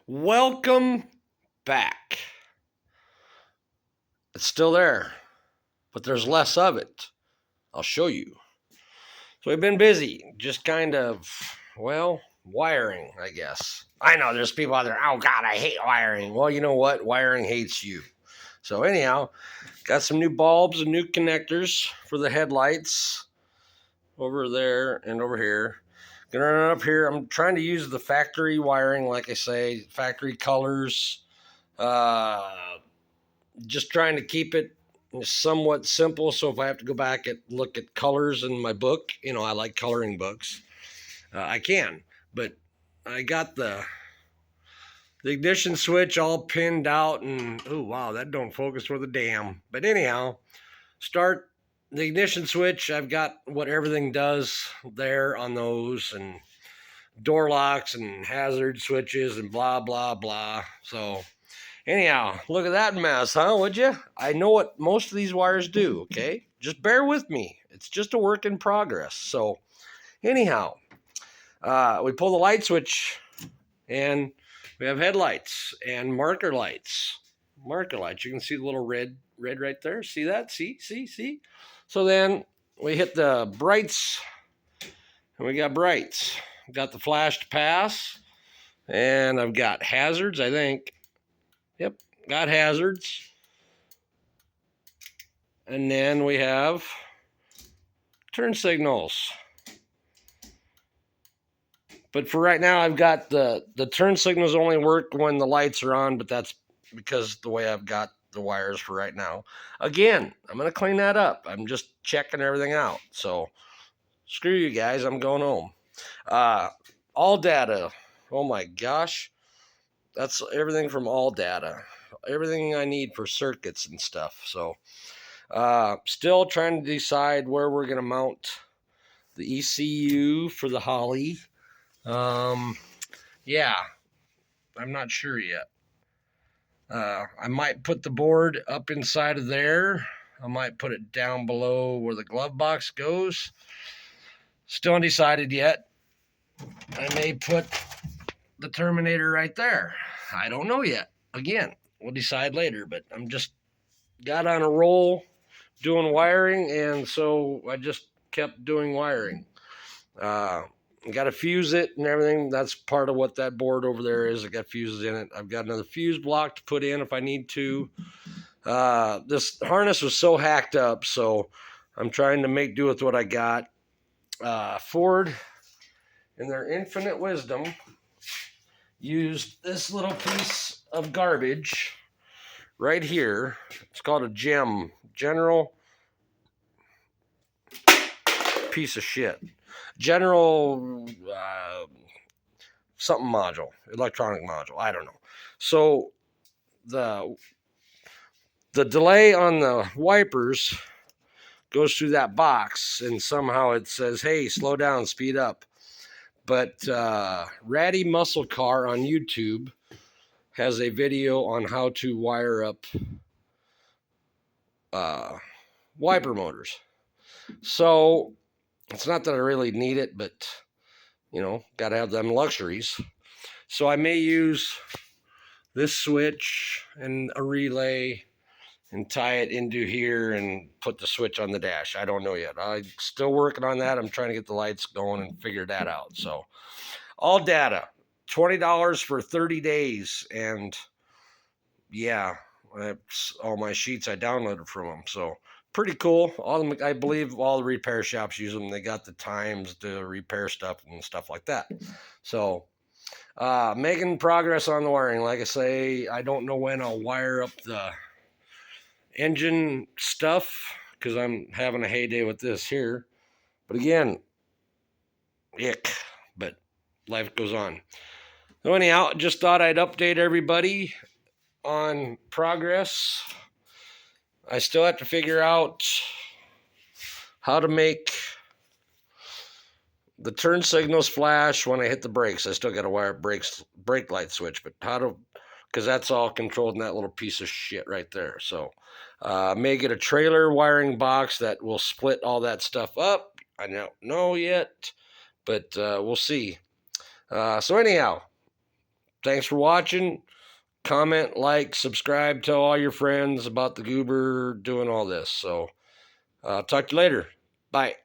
Welcome back. It's still there, but there's less of it. I'll show you. So we've been busy, just kind of, wiring, I guess. I know there's people out there, oh God, I hate wiring. Well, you know what? Wiring hates you. So, anyhow, got some new bulbs and new connectors for the headlights over there and over here. Gonna run up here. I'm trying to use the factory wiring, like I say, factory colors. Uh, just trying to keep it somewhat simple. So if I have to go back and look at colors in my book, I like coloring books. I can, but I got the ignition switch all pinned out, and oh wow, that don't focus worth a damn. But anyhow, start the ignition switch. I've got what everything does there on those, and door locks and hazard switches and blah blah blah. So anyhow, look at that mess, huh? Would you? I know what most of these wires do, okay? Just bear with me. It's just a work in progress. So, anyhow, we pull the light switch and we have headlights and marker lights. Marker lights. You can see the little red right there. See that? See? So then we hit the brights and we got brights. Got the flash to pass and I've got hazards, I think. Yep, got hazards. And then we have turn signals. But for right now, I've got the turn signals only work when the lights are on, but that's because the way I've got the wires for right now. Again, I'm going to clean that up. I'm just checking everything out. So screw you guys, I'm going home. All data. Oh my gosh. That's everything from all data. Everything I need for circuits and stuff. So still trying to decide where we're going to mount the ECU for the Holly. Yeah, I'm not sure yet. I might put the board up inside of there. I might put it down below where the glove box goes. Still undecided yet. I may put the Terminator right there. I don't know yet. Again, we'll decide later, but I'm just got on a roll doing wiring, and so I just kept doing wiring. Got to fuse it and everything. That's part of what that board over there is. I got fuses in it. I've got another fuse block to put in if I need to. This harness was so hacked up, so I'm trying to make do with what I got. Ford, in their infinite wisdom, used this little piece of garbage right here. It's called a general piece of shit. General something module, electronic module. I don't know. So the delay on the wipers goes through that box, and somehow it says, "Hey, slow down, speed up." But Ratty Muscle Car on YouTube has a video on how to wire up wiper motors. So it's not that I really need it, but got to have them luxuries. So I may use this switch and a relay and tie it into here and put the switch on the dash. I don't know yet. I'm still working on that. I'm trying to get the lights going and figure that out. So all data, $20 for 30 days. And yeah, that's all my sheets I downloaded from them. So pretty cool. I believe all the repair shops use them. They got the times to repair stuff and stuff like that. So making progress on the wiring. Like I say, I don't know when I'll wire up the engine stuff because I'm having a heyday with this here. But again, ick. But life goes on. So anyhow, just thought I'd update everybody on progress. I still have to figure out how to make the turn signals flash when I hit the brakes. I still got to wire brake light switch, but because that's all controlled in that little piece of shit right there. So may get a trailer wiring box that will split all that stuff up. I don't know yet, but we'll see. So anyhow, thanks for watching. Comment, like, subscribe, tell all your friends about the goober doing all this. So talk to you later. Bye.